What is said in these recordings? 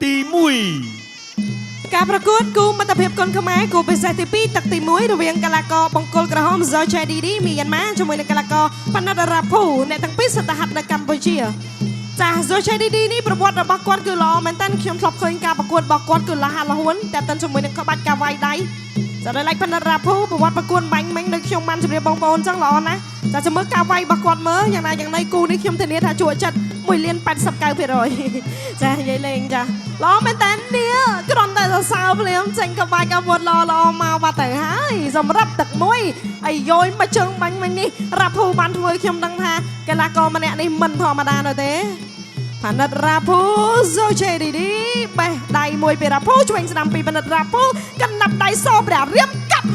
ទី1ការប្រកួតគូមិត្តភាពគុនខ្មែរគូពិសេសទី2ទឹកទី1រវាងកីឡាករបង្គោលក្រហម ZJDD មីយ៉ាន់ម៉ាជាមួយនឹងកីឡាករប៉ាណាត់រ៉ាភូអ្នកទាំងពីរស្ថិតនៅកម្ពុជាចា ZJDD នេះប្រវត្តិរបស់គាត់គឺល្អមែនតើខ្ញុំធ្លាប់ឃើញការប្រកួតរបស់គាត់គឺលះហលហួនតែតិនជាមួយនឹងក្បាច់ការវាយដៃចាដល់ឡែកប៉ាណាត់រ៉ាភូប្រវត្តិប្រកួតបាញ់មិញដូចខ្ញុំបានជម្រាបបងប្អូនចឹងល្អណាស់ចាចាំមើលការវាយរបស់គាត់មើលយ៉ាងណាយ៉ាងណីគូនេះខ្ញុំធានាថាជក់ចិត្ត1.89%ចានិយាយលេងចាល្អមែនតើនេះគ្រាន់តែសរសើរភ្លាមចេញក្បាច់អាវុធល្អមកបាត់ទៅហើយសម្រាប់ទឹកមួយអាយយមកជើងបាញ់មិញនេះរ៉ាភូបានធ្វើខ្ញុំដឹងថាកីឡាករម្នាក់នេះមិនធម្មតានោះទេផានិតរ៉ាភូ ZJDD បេះដៃមួយពីរ៉ាភូឆ្វេងស្ដាំពីផានិតរ៉ាភូកណ្ដាប់ដៃសព្រះរៀមកាប់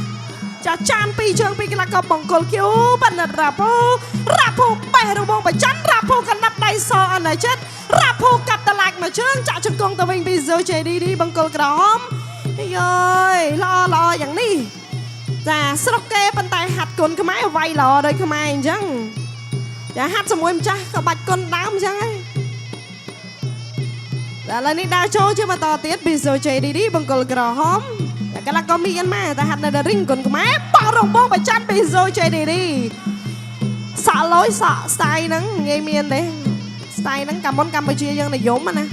ចានពីរជើងពីកីឡាករបង្គោលគីវផានិតរ៉ាភូបេះរបងប្រច័ណ្ឌរ៉ាភូកណ្ដាប់ដៃសអនចិត្តរ៉ាភូកាប់តឡាច់មួយជើងចាក់ជង្គង់ទៅវិញពី ZJDD បង្គោលក្រហមអើយល្អយ៉ាងនេះចាស្រុកគេប៉ុន្តែហាត់គុនខ្មែរវាយល្អដូចខ្មែរអញ្ចឹងចាហាត់ជាមួយម្ចាស់ក៏បាច់គុនដើមអញ្ចឹងហើយតែឥឡូវនេះដើរចូលជាបន្តទៀតពី ZJDD បង្គោលក្រហមកីឡាករមីយ៉ាន់ម៉ាតែហាត់នៅដរិងគុនខ្មែរបោះរងបងប្រច័ណ្ឌពី ZJDD សាក់លុយសាក់ស្ទាយហ្នឹងងាយមានទេស្ទាយហ្នឹងកាមុនកម្ពុជាយើងនិយមណា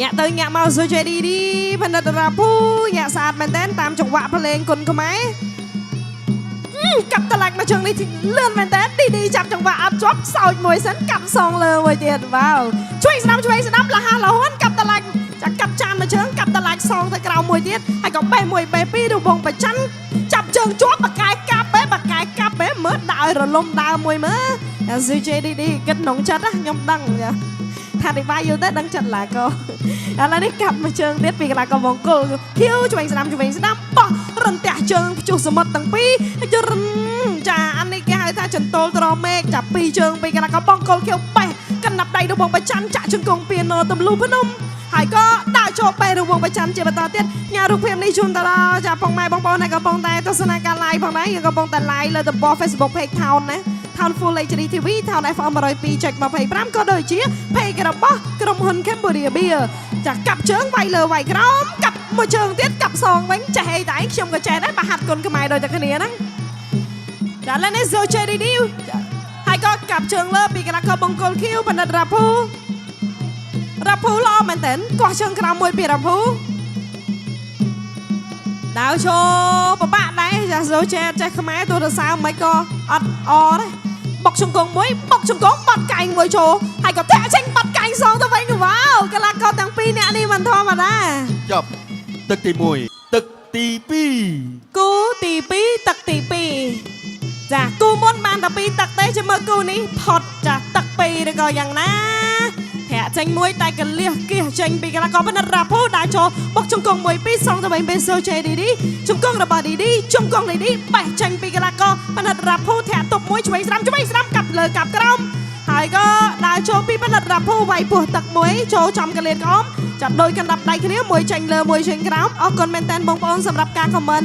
ញាក់ទៅញាក់មក ZJDD ផានិតរ៉ាភូញាក់ស្អាតមែនតើតាមចង្វាក់ភ្លេងគុនខ្មែរកាប់តឡាច់មកជើងនេះលឿនមែនតើឌីចាប់ចង្វាក់អត់ជាប់សោចមួយសិនកាប់សងលើមួយទៀតវ៉ាវឆ្វេងស្ដាំលះហលហួនកាប់តឡាច់ចាកាប់ចានមកជើងកាប់តឡាច់សងទៅក្រៅមួយទៀតហើយក៏បេះមួយបេះពីររបងប្រច័ណ្ឌចាប់ជើងជាប់បកាយកាប់មើលដាក់ឲ្យរលំដើមមួយមើល ZJDD គិតក្នុងចិត្តខ្ញុំដឹងថានេះបាយយូរទៅដឹងចិត្តឡាកឥឡូវនេះកាប់មកជើងទៀតពីកីឡាករបង្គោលខៀវឆ្វេងស្ដាំបោះរន្ទះជើងព្យុះសមុទ្រទាំងពីរចាអានេះគេហៅថាចន្ទោលត្រមេឃចាប់ពីរជើងពីកីឡាករបង្គោលខៀវបេះកណ្ដាប់ដៃរបងប្រច័ណ្ឌចាក់ជង្គង់ពីណូទម្លុះភ្នំហើយក៏ដាក់ចូលបេះរបងប្រច័ណ្ឌជាបន្តទៀតញ៉ារូបភាពនេះជូនដល់ចាបងម៉ែបងប្អូនដែលកំពុងតែទស្សនាការ live ផងដែរយើងកំពុងតែ live លើទំព័រ Facebook page Town ណា Town Full HD TV Town FM 102.25 ក៏ដូចជា page របស់ក្រុមហ៊ុន Cambodia Beer ចាកាប់ជើងវាយលើវាយក្រោមកាប់មួយជើងទៀតកាប់សងវិញចេះអីតែខ្ញុំក៏ចេះដែរបើហាត់គុនខ្មែរដូចតែគ្នាហ្នឹងចាឥឡូវនេះ ZJDD ហើយក៏កាប់ជើងលើពីកីឡាករបង្គោលខៀវបណ្ឌិតរ៉ាភូល្អមែនតើកោះជើងក្រោមមួយពីរ៉ាភូដើរចូលប្របាក់ដែរចា ZJDD ចេះខ្មែរទូរស័ព្ទមិនក៏អត់អដែរបុកជង្គង់មួយបុកជង្គង់បាត់កែងមួយចូលហើយក៏ធាក់ចេញបាត់កែងសងទៅវិញវ៉ាវកីឡាករទាំងពីរអ្នកនេះមិនធម្មតាចប់ទឹកទី1ទឹកទី2គូទី2ទឹកទី2ចាគូមុនបានតែ2ទឹកទេចាំមើលគូនេះផុតចាទឹក2ឬក៏យ៉ាងណាធាក់ចេញមួយតែកលះគៀសចេញពីកីឡាករប៉ានិតរ៉ាភូដែលចូលបុកជង្គង់មួយពីរសងទៅវិញពី ZJDD ជង្គង់របស់ DD ជង្គង់ DD បេះចេញពីកីឡាករប៉ានិតរ៉ាភូធាក់ទប់មួយឆ្វេងស្ដាំកាប់លើកាប់ក្រោមហើយក៏ដើរចូលពីប៉ានិតរ៉ាភូវាយពោះទឹកមួយចូលចំកលៀនក្អមចាប់ដោយកណ្ដាប់ដៃគ្នាមួយចេញលើមួយចេញក្រោមអរគុណមែនតើបងប្អូនសម្រាប់ការខមមិន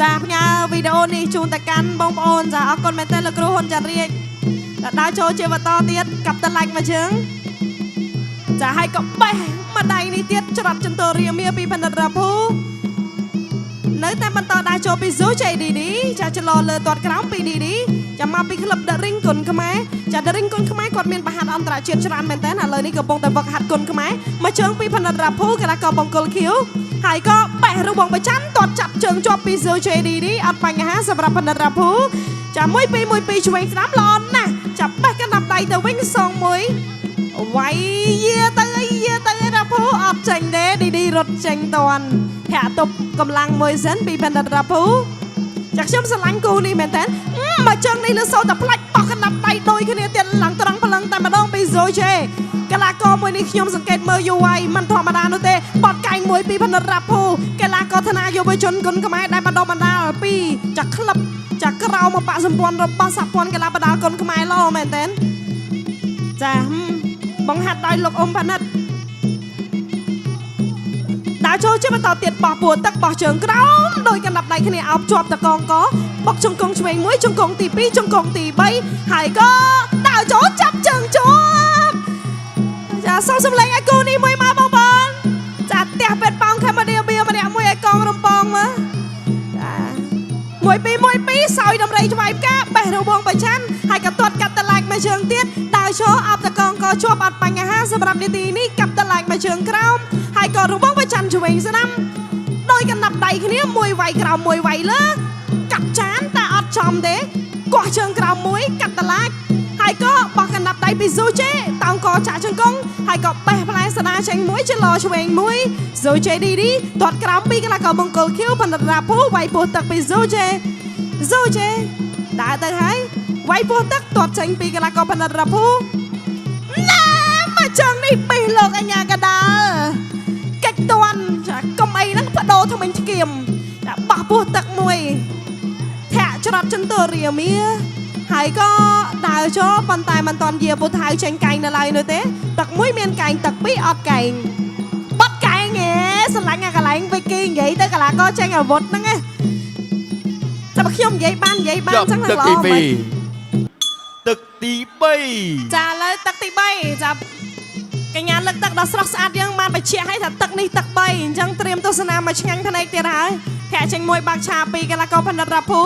ចាផ្ញើវីដេអូនេះជូនទៅកាន់បងប្អូនចាអរគុណមែនតើលោកគ្រូហ៊ុនចាន់រាជដើរចូលជាបន្តទៀតកាប់តឡាច់មួយជើងចាហើយក៏បេះមួយដៃនេះទៀតច្រត់ចន្ទោរាមាពីផានិតរ៉ាភូនៅតែបន្តដើរចូលពី ZJDD ចាចលោលើទាត់ក្រោមពី DD ចាំមកពីក្លឹប The Ring គុនខ្មែរចា The Ring គុនខ្មែរគាត់មានបហាត់អន្តរជាតិច្រើនមែនតើឥឡូវនេះកំពុងតែវឹកហាត់គុនខ្មែរមួយជើងពីផានិតរ៉ាភូកីឡាករបង្គោលខៀវហើយក៏បេះរបងប្រច័ណ្ឌទាត់ចាប់ជើងជាប់ពី ZJDD អត់បញ្ហាសម្រាប់ផានិតរ៉ាភូចា1 2 1 2ឆ្វេងស្ដាំល្អណាស់ចាប់បេះកណ្ដាប់ដៃទៅវិញសងមួយវាយយាទៅរ៉ាភូអត់ចេញទេ DD រត់ចេញតាន់ធាក់ទប់កម្លាំងមួយសិនពីផានិតរ៉ាភូចាខ្ញុំស្រឡាញ់គូនេះមែនតើមកជើងនេះលើសូតែផ្លាច់បោះកណ្ដាប់ដៃដូចគ្នាទៀតឡើងត្រង់ព្រលឹងតែម្ដងពី ZJ កីឡាករមួយនេះខ្ញុំសង្កេតមើលយូរហើយមិនធម្មតានោះទេបត់កែងមួយពីផានិតរ៉ាភូកីឡាករធនាយុវជនគុនខ្មែរដែលបណ្ដុះបណ្ដាលពីចាក្លឹបចាក្រៅមកបកសម្ព័ន្ធរបស់សហព័ន្ធកីឡាបណ្ដាលគុនខ្មែរល្អមែនតើចាបង្ហាត់ដោយលោកអ៊ំផានិតដើរចូលជាបន្តទៀតបោះពួរទឹកបោះជើងក្រោមដោយកណ្ដាប់ដៃគ្នាអោបជាប់តកងកបុកជង្គង់ឆ្វេងមួយជង្គង់ទី2ជង្គង់ទី3ហើយក៏ដើរចូលចាប់ជើងជាប់ចា សូមសម្លេងឲ្យគូនេះមួយមកបងប្អូនចាផ្ទះពេទ្យប៉ោងខេមឌីបៀម្នាក់មួយឲ្យកងរំពងមកចា1 2 1 2សោយដំរីច្បាយផ្កាបេះរវងបច្ឆាន់ហើយក៏ទាត់កាត់តឡាច់មួយជើងទៀតដើរឈរអបតកងក៏ជាប់អត់បញ្ហាសម្រាប់នីតិនេះកាប់តឡាច់មួយជើងក្រោមហើយក៏រវងបច្ឆាន់ឆ្វេងស្ដាំដោយកណ្ដាប់ដៃគ្នាមួយវាយក្រោមមួយវាយលើកាប់ចានតែអត់ចំទេកោះជើងក្រោមមួយកាត់តឡាច់ហើយក៏បោះកណ្ដាប់ដៃពីស៊ូជេតោងកចាក់ជង្គង់ហើយក៏បេះផ្លែស្ដាចេញមួយចលោឆ្វេងមួយស៊ូជេឌីឌីទាត់ក្រោមពីកន្លះក៏បង្គោលខៀវបណ្ឌិតរាភូវាយពោះទឹកពីស៊ូជេដើរទៅហើយវាយពោះទឹកទាត់ចេញពីកន្លះក៏បណ្ឌិតរាភូណាមកចង់នេះពីលោកអញ្ញាកដាលកិច្ចតន់ចាកុំអីហ្នឹងបដោថ្មិញឆ្កៀមចាបោះពោះទឹកមួយធាក់ច្រត់ចន្ទរាមាហើយក៏ដើរចូលប៉ុន្តែមិនតាន់យាពុទ្ធៅចេញកែងនៅឡើយនោះទេទឹកមួយមានកែងទឹកពីរអត់កែងបាត់កែងហ៎ស្រឡាញ់អាកន្លែងវិគីនិយាយទៅកន្លះក៏ចេញអាវុធហ្នឹងឯងតែបើខ្ញុំនិយាយបានចឹងហ្នឹងល្អមែនទឹកទី3ចាឥឡូវទឹកទី3ចាកញ្ញាលើកទឹកដល់ស្រស់ស្អាតយើងបានបញ្ជាក់ឲ្យថាទឹកនេះទឹក3អញ្ចឹងត្រៀមទស្សនាមកឆ្ងាញ់ភ្នែកទៀតហើយធាក់ចេញមួយបាក់ឆាពីកន្លះក៏បណ្ឌិតរាភូ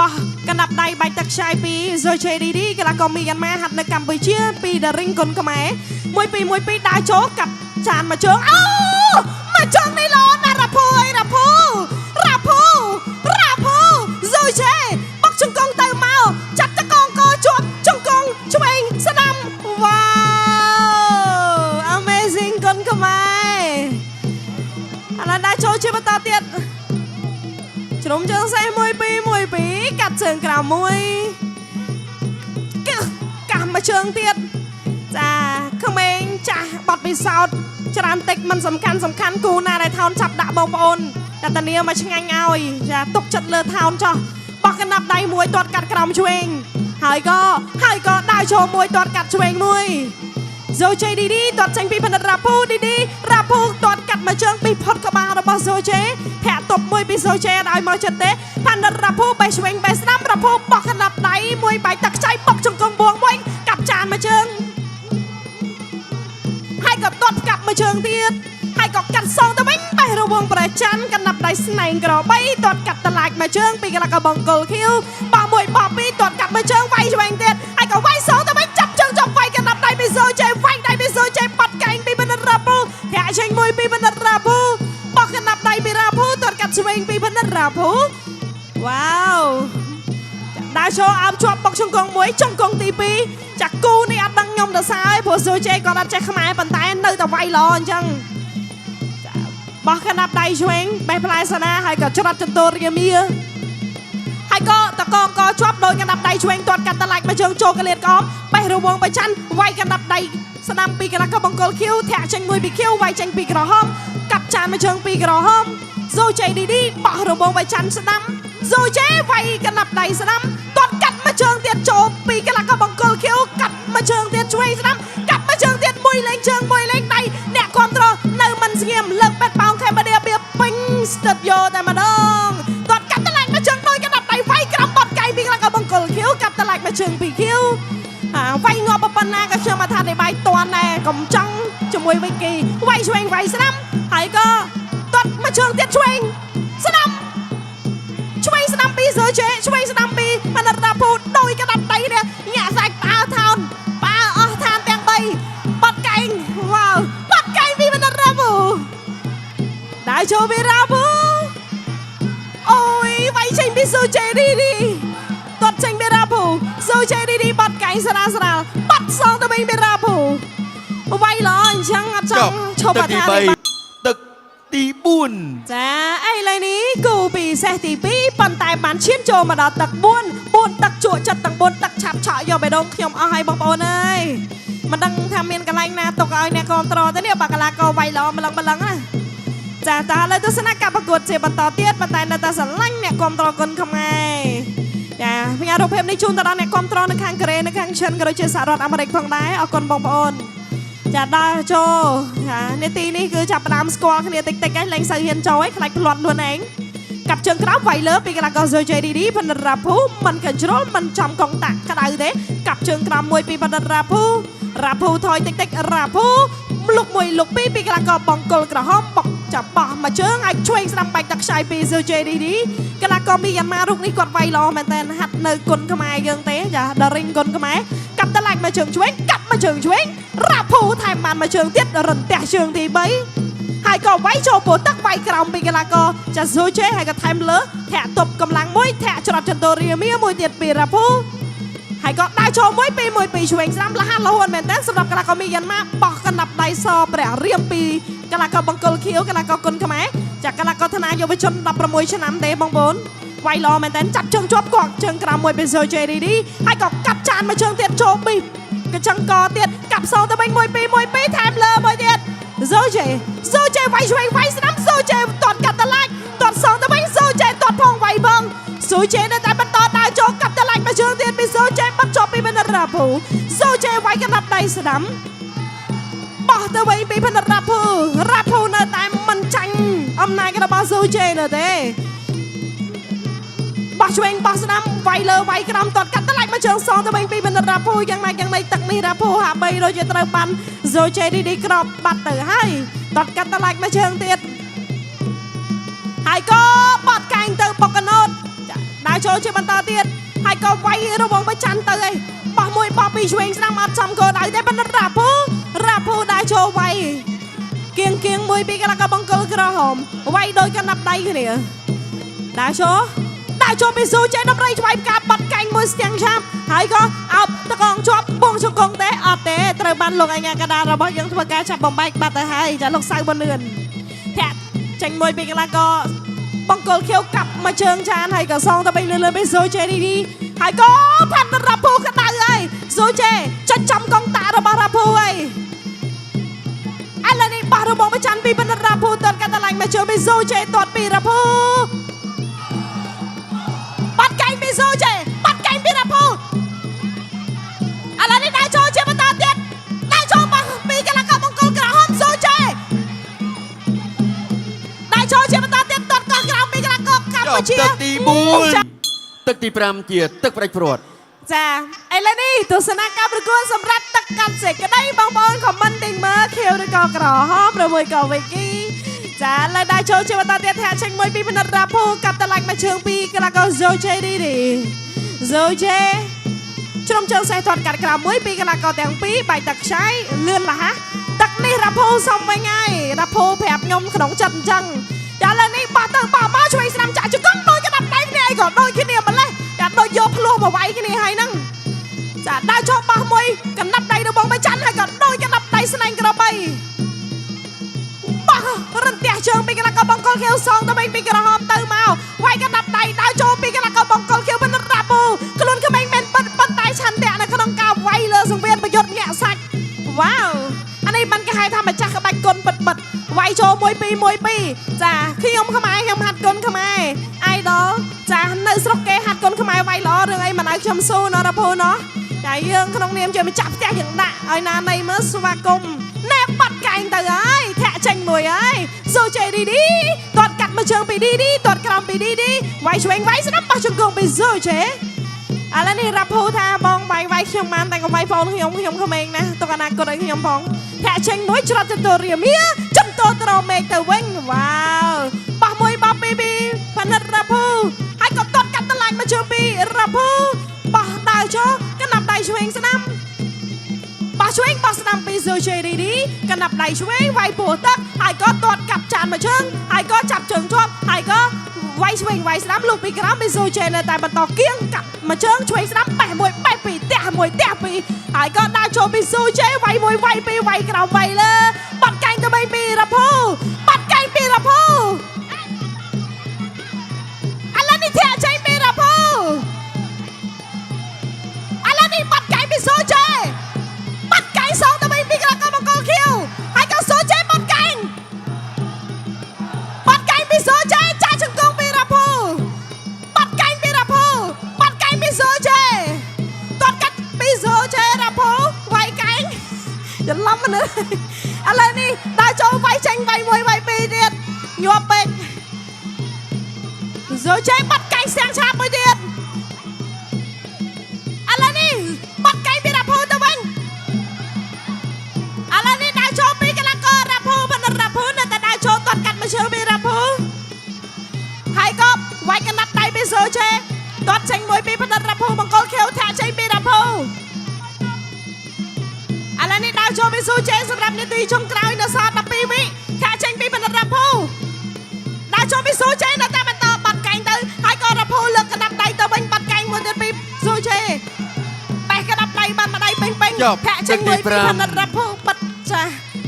បោះកណ្ដាប់ដៃបាច់ទឹកខ្ចាយពីស៊ូជេឌីឌីកន្លះក៏មីយ៉ាន់ម៉ាហាត់នៅកម្ពុជាពីដារីងគុនខ្មែរ1 2 1 2ដើរចូលកាត់ចានមកជើងអូមកជើងនេះល្អណាស់រាភូអើយរាភូស៊ូជេបុកជង្គង់ទៅមកចាត់តកងកជាប់ជង្គង់ឆ្វេងស្ដាំវ៉ាវ Amazing គុនខ្មែរឥឡូវដើរចូលជាបន្តទៀតជ្រុំជើងសេះ1 2 1 2កាត់ជើងក្រៅមួយកាស់មកជើងទៀតចាក្មេងចាស់បត់ពិសោធន៍ច្រើនតិចមិនសំខាន់គូណាដែលថោនចាប់ដាក់បងប្អូនតែតានាមកឆ្ងាញ់ឲ្យចាទុកចិត្តលើថោនចោះបោះកណ្ដាប់ដៃមួយទាត់កាត់ក្រោមឆ្វេងហើយក៏ដើរចូលមួយទាត់កាត់ឆ្វេងមួយស៊ូជេឌីឌីទាត់ចេញពីបណ្ឌិតរាភូឌីឌីរាភូទាត់កាត់មកជើងពីផុតក្បាលរបស់ស៊ូជេធាក់ទប់មួយពីស៊ូជេឲ្យមកចិត្តទេបណ្ឌិតរាភូបេះឆ្វេងបេះស្ដាំរាភូបោះកណ្ដាប់ដៃមួយបាយទឹកខ្ចីបុកជង្គង់បួងមួយកាប់ចានមកជើងហើយក៏ទាត់កាប់មកជើងទៀតហើយក៏កាត់សងទៅវិញបេះរវងប្រច័ណ្ឌកណ្ដាប់ដៃស្នែងក្រ3ទាត់កាត់តឡាច់មកជើងពីកន្លះក៏បង្គោលខៀវបោះមួយបោះពីរទាត់កាត់មកជើងវាយឆ្វេងទៀតហើយក៏វាយសងទៅវិញចាប់ជើងចុះវាយកណ្ដាប់ដៃពីស៊ូជេវាយដៃពីស៊ូជេបាត់កែងពីបណ្ឌិតរាភូធាក់ចេញមួយពីបណ្ឌិតរាភូបោះកណ្ដាប់ដៃពីរាភូទាត់កាត់ឆ្វេងពីបណ្ឌិតរាភូវ៉ាវដើរចូលអោបជាប់បុកជង្គង់មួយជង្គង់ទី2ចាក់គូនេះអត់ដឹងខ្ញុំទៅសើឯងព្រោះស៊ូជេគាត់អត់ចេះខ្មែរប៉ុន្តែនៅតែវាយល្អអញ្ចឹងបោះកណ្ដាប់ដៃឆ្វេងបេះផ្លែសាណាហើយក៏ច្រត់ចន្ទរាមាហើយក៏តកងក៏ជាប់ដោយកណ្ដាប់ដៃឆ្វេងទាត់កាត់តឡាច់មកជើងចូលកលៀតក្អមបេះរវងបច្ឆាន់វាយកណ្ដាប់ដៃស្ដាំពីកន្លះក៏បង្គោលខៀវធាក់ចេញមួយពីខៀវវាយចេញពីក្រហមកាប់ចានមកជើងពីក្រហមស៊ូជេឌីឌីបោះរវងបច្ឆាន់ស្ដាំស៊ូជេវាយកណ្ដាប់ដៃស្ដាំទាត់កាត់មកជើងទៀតចូលពីកន្លះក៏បង្គោលខៀវកាត់មកជើងទៀតឆ្វេងស្ដាំកាត់មកជើងទៀតមួយលេងជើងមួយលេងដៃអ្នកគ្រប់ត្រនៅមិនស្ងៀមលើកពេទ្យប៉ោងខេមឌីបៀពេញស្ទើតយោតែម្ដងទាត់កាត់តឡាច់មកជើងដោយកណ្ដាប់ដៃវាយក្រំបត់កៃពីកន្លះក៏បង្គោលខៀវកាត់តឡាច់មកជើងពីខៀវវាយងាប់ប៉ុណ្ណាក៏ខ្ញុំអត្ថាធិប្បាយតាន់ដែរកុំចង់ជាមួយវិគីវាយឆ្វេងវាយស្ដាំហើយក៏ទាត់មកជើងទៀតឆ្វេងស្ដាំពីស៊ូជេឆ្វេងស្ដាំពីបណ្ឌិតរាភូដោយកណ្ដាប់ដៃនេះញាក់សាច់ផ្អើថោនផ្អើអស់ឋានទាំង3បាត់កែងវ៉ាវបាត់កែងពីបណ្ឌិតរាភូដើរចូលពីរាភូអូយវាយចេញពីស៊ូជេឌីឌីទាត់ចេញពីរាភូស៊ូជេឌីឌីបាត់កែងស្រាលបាត់សងទៅវិញពីរាភូវាយល្អអញ្ចឹងអត់ចង់ឈប់អត្ថាធិប្បាយទឹកទី4ចាឥឡូវនេះគូពិសេសទី2ប៉ុន្តែបានឈានចូលមកដល់ទឹក4ទឹកជក់ចិត្តទាំង4ទឹកឆាប់ឆក់យកបេះដូងខ្ញុំអស់ហើយបងប្អូនអើយមិនដឹងថាមានកន្លែងណាទុកឲ្យអ្នកគ្រប់ត្រទេនេះបើកន្លះក៏វាយល្អម្លឹងណាចាតើឥឡូវទស្សនកិច្ចប្រកួតជាបន្តទៀតប៉ុន្តែនៅតែស្រឡាញ់អ្នកគ្រប់ត្រគុណខ្មែរចាផ្ញើរូបភាពនេះជូនទៅដល់អ្នកគ្រប់ត្រនៅខាងកូរ៉េនៅខាងចិនក៏ដូចជាសហរដ្ឋអាមេរិកផងដែរអរគុណបងប្អូនចាដើរចូលនាទីនេះគឺចាប់ផ្ដើមស្គាល់គ្នាតិចឯងលេងសូវហ៊ានចូលឯងខ្លាចផ្លាត់ខ្លួនឯងកាប់ជើងក្រោមវាយលើពីកន្លះក៏ស៊ូជេឌីឌីបណ្ឌិតរាភូមិនកាជ្រុលមិនចំកងតាក់ក្តៅទេកាប់ជើងក្រោមមួយពីបណ្ឌិតរាភូថយតិចរាភូ លុកមួយលុកពីរពីកន្លះកបង្គោលក្រហមបកចាប់បោះមកជើងហើយឆ្វេងស្ដាំបែកទឹកខ្សាយពីស៊ូជេឌីឌីកន្លះកមីយ៉ាន់ម៉ារុកនេះគាត់វាយល្អមែនតើហាត់នៅគុណខ្មែរយើងទេចាដល់រិញគុណខ្មែរកាប់តឡាច់មកជើងឆ្វេងកាប់មកជើងឆ្វេងរ៉ាភូថែមបានមកជើងទៀតរន្ទះជើងទី3ហើយក៏វាយចូលពោទឹកវាយក្រោមពីកន្លះកចាស៊ូជេហើយក៏ថែមលើធាក់ទប់កម្លាំងមួយធាក់ច្រត់ចន្ទោរាមាមួយទៀតពីរ៉ាភូហើយក៏ដើរចូលមួយពីឆ្វេងស្ដាំលះលហួនមែនតើសម្រាប់កន្លះកមីយ៉ាន់ម៉ាបោះកណ្ដាប់ដៃសព្រះរៀមពីកន្លះកបង្គោលខៀវកន្លះកគុណខ្មែរចាកន្លះកធនាយុវជន16ឆ្នាំទេបងប្អូនវាយល្អមែនតើចាប់ជើងជាប់គាត់ជើងក្រោមមួយពីស៊ូជេឌីឌីហើយក៏កាប់ចានមកជើងទៀតចូលពីកញ្ចឹងកទៀតកាប់សងទៅវិញមួយពីថែមលើមួយទៀតស៊ូជេវាយឆ្វេងវាយស្ដាំស៊ូជេតតកាត់តឡាច់តតសងទៅវិញស៊ូជេតតផងវាយផងស៊ូជេនៅតែបន្តដើរចូលកាប់តឡាច់មកជើងទៀតពីស៊ូជេបាត់ជាប់ពីបណ្ឌិតរ៉ាភូស៊ូជេវាយកណ្ដាប់ដៃស្ដាំបោះទៅវិញពីបណ្ឌិតរ៉ាភូនៅតែមិនចាញ់អំណាចរបស់ស៊ូជេនៅទេបោះឆ្វេងបោះស្ដាំវាយលើវាយក្រោមតតកាត់តឡាច់មកជើងសងទៅវិញពីបណ្ឌិតរ៉ាភូយ៉ាងណាទឹកនេះរ៉ាភូហាក់បីដូចជាត្រូវបានស៊ូជេឌីឌីក្របបាត់ទៅហើយតតកាត់តឡាច់មកជើងទៀតហើយក៏បត់កែងទៅបុកកណូតដើរចូលជាបន្តទៀតហើយក៏វាយរវងប្រច័នទៅឯងបោះមួយបោះពីឆ្វេងស្ដាំអត់ចំគោលដៅទេបណ្ឌិតរ៉ាភូដើរចូលវាយគៀងមួយពីកន្លះកបង្គោលក្រហមវាយដោយកណ្ដាប់ដៃគ្នាដើរចូលពីស៊ូជេដំរីឆ្វៃផ្កាបាត់កែងមួយស្ទាំងឆាប់ហើយក៏អោបតកងជាប់បងជង្គង់ទេអត់ទេត្រូវបានលោកអញ្ញាកដារបស់យើងធ្វើការចាប់បំបែកបាត់ទៅហើយចាលោកសៅបនលឿនធាក់ចេញមួយពីកន្លះកបង្គោលខៀវកាប់មកជើងចានហើយក៏សងទៅវិញលឿនពីស៊ូជេឌីឌីហើយក៏ផាត់រ៉ាភូក៏ដៅហើយស៊ូជេចាច់ចំកងតារបស់រ៉ាភូហើយឥឡូវនេះបោះរបងប្រច័នពីបណ្ឌិតរ៉ាភូតតកាត់តឡាញ់មកជើងពីស៊ូជេតតពីរ៉ាភូបាត់កែងពីស៊ូជេបាត់កែងពីរ៉ាភូឥឡូវនេះដើរចូលជាបន្តទៀតដើរចូលពីកន្លះកបង្គោលក្រហមស៊ូជេដើរចូលជាបន្តទៀតតតកោះក្រោមពីកន្លះកបកាប់មកជាទឹកទី1ទឹកទី5ជាទឹកផ្ដាច់ព្រាត់ចាឥឡូវនេះទស្សនាការប្រកួតសម្រាប់ទឹកកាត់សេចក្តីបងប្អូនខមមិនទិញមើលខៀវឬក៏ក្រហមឬមួយក៏វិគីចាឡើយដើរចូលជាបន្តទៀតថាចេញមួយពីបណ្ឌិតរ៉ាភូកាប់តឡាច់មកជើងពីកន្លះកស៊ូជេឌីឌីស៊ូជេជ្រុំជើងសេះទាត់កាត់ក្រោមមួយពីកន្លះកទាំងពីរបែកទឹកខ្សាយលឿនលះទឹកនេះរ៉ាភូសុំវិញហើយរ៉ាភូប្រាប់ខ្ញុំក្នុងចិត្តអញ្ចឹងចាឥឡូវនេះបោះទៅបោះមកឆ្វេងស្ដាំចាក់ជង្គង់ដូចកណ្ដាប់ដៃគ្នាអីក៏ដូចគ្នាម្លេះចាដូចយកភ្លោះមកវាយគ្នាហើយហ្នឹងចាដើរចូលបោះមួយកណ្ដាប់ដៃរបស់បច្ចាន់ហើយក៏ដូចកណ្ដាប់ដៃស្នែងក្របីបោះរន្ទះជើងពីកន្លះកបង្គោលខៀវសងទៅវិញពីក្រហមទៅមកវាយកណ្ដាប់ដៃដើរចូលពីកន្លះកបង្គោលខៀវបណ្ឌិតរ៉ាភូខ្លួនក្មេងមិនប៉ុន្តែឆន្ទៈនៅក្នុងការវាយលើសង្វៀនប្រយុទ្ធញាក់សាច់វ៉ាវអានេះមិនគេហៅថាម្ចាស់ក្បាច់គុណពិតវាយចូលមួយពីចាខ្ញុំខ្មែរខ្ញុំហាត់គុណខ្មែរអៃដលចានៅស្រុកគេហាត់គុណខ្មែរវាយល្អរឿងអីមិនឲ្យខ្ញុំស៊ូណរ៉ាភូណោះតែយើងក្នុងនាមជាម្ចាស់ផ្ទះយើងដាក់ឲ្យណានៃមើលស្វាគមន៍ណែបាត់កែងទៅហើយធាក់ចេញមួយហើយស៊ូជេឌីឌីតតកាត់មកជើងពីឌីឌីតតក្រោមពីឌីឌីវាយឆ្វេងវាយស្ដាប់បោះជង្គង់ពីស៊ូជេឥឡូវនេះរ៉ាភូថាបងវាយខ្ញុំបានតែកុំវាយហ្វូនខ្ញុំក្មេងណាទុកអនាគតឲ្យខ្ញុំផងធាក់ចេញមួយច្រត់ចន្ទោរាមាចំតោត្រមេឃទៅវិញវ៉ាវបោះមួយបោះពីបណ្ឌិតរ៉ាភូហើយក៏តតកាត់តឡាញ់មកជើងពីរ៉ាភូបោះដើរចូលកណ្ដាប់ដៃឆ្វេងស្ដាំបោះឆ្វេងបោះស្ដាំពីស៊ូជេឌីឌីកណ្ដាប់ដៃឆ្វេងវាយពោះទឹកហើយក៏តតកាប់ចានមកជើងហើយក៏ចាប់ជើងជាប់ហើយក៏វាយឆ្វេងវាយស្ដាំលុះពីក្រោមពីស៊ូជេនៅតែបន្តគៀងកាប់មកជើងឆ្វេងស្ដាំបេះមួយបេះពីរទះមួយទះពីរហើយក៏ដើរចូលពីស៊ូជេវាយមួយវាយពីរវាយក្រោមវាយលើបាត់កែងទៅវិញពីរ៉ាភូបាត់កែងពីរ៉ាភូឥឡូវនេះធាក់ចេញពីរ៉ាភូឥឡូវនេះបាត់កែងពីស៊ូជេបាត់កែងសងទៅវិញពីកន្លះកបង្គោលខៀវហើយក៏ស៊ូជេបាត់កែងពីស៊ូជេចាក់ជង្គង់ពីរ៉ាភូបាត់កែងពីរ៉ាភូបាត់កែងពីស៊ូជេតតកាត់ពីស៊ូជេរ៉ាភូវាយកែងច្រឡំមនុស្សឥឡូវនេះដើរចូលវាយចេញវាយមួយវាយពីរទៀតញាប់ពេកស៊ូជេបាត់កែងស្ទាំងឆាប់មួយទៀតឥឡូវនេះបាត់កែងពីរ៉ាភូទៅវិញឥឡូវនេះដើរចូលពីក សម្រាប់នាទីចុងក្រោយនៅសល់12វិខាចេញពីបណ្ឌិតរ៉ាភូដាក់ចូលពីស៊ូជេនៅតាមបន្តបាត់កែងទៅហើយក៏រ៉ាភូលើកកណ្ដាប់ដៃទៅវិញបាត់កែងមួយទៀតពីស៊ូជេបេះកណ្ដាប់ដៃបានម្ដាយពេញខាចេញមួយពីបណ្ឌិតរ៉ាភូបាត់ចា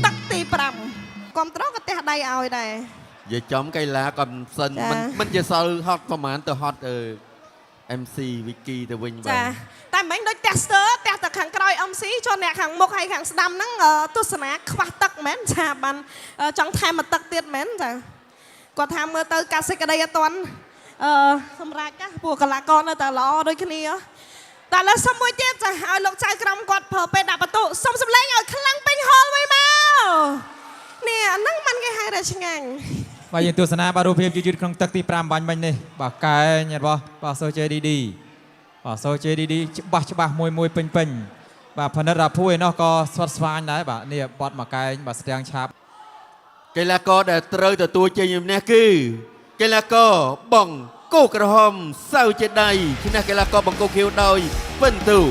ទឹកទី5គ្រប់ត្រក៏ទះដៃឲ្យដែរ Giờ chấm cây lá còn sân mình giờ sau hot có mán từ hot MC Vicky từ Vinh ចាតែមិនដូច tester តែតែខាងក្រោយ MC choអ្នកខាងមុខហើយខាងស្ដាំហ្នឹងទស្សនាខ្វះទឹកមែនចាបានចង់ថែមទឹកទៀតមែនចាគាត់ថាមើលទៅកាសិក្តីអត់ទាន់សម្រាប់ណាពួកកលាករនៅតែល្អដូចគ្នាតែលើសុំមួយទៀតចាឲ្យលោកចៅក្រមគាត់ប្រើពេលដាក់បន្ទុសុំសម្លេងឲ្យខ្លាំងពេញហលវិញមកនេះអាហ្នឹងមិនគេហៅថាឆ្ងាញ់ បាទយើងទស្សនាបាទរូបភាពយឺតៗក្នុងទឹកទី5បាញ់មិញនេះបាទកែញរបស់បាទសូជេឌីឌីបាទសូជេឌីឌីច្បាស់មួយពេញបាទផនិតរ៉ាភួយនោះក៏ស្វិតស្វាញដែរបាទនេះបត់មកកែងបាទស្ទាំងឆាប់ cây lá co để trơi từ tua chơi như nè kì cây lá co bằng cô cờ hòm sao trên đây khi nào cây lá co bằng cô kêu đôi vân tử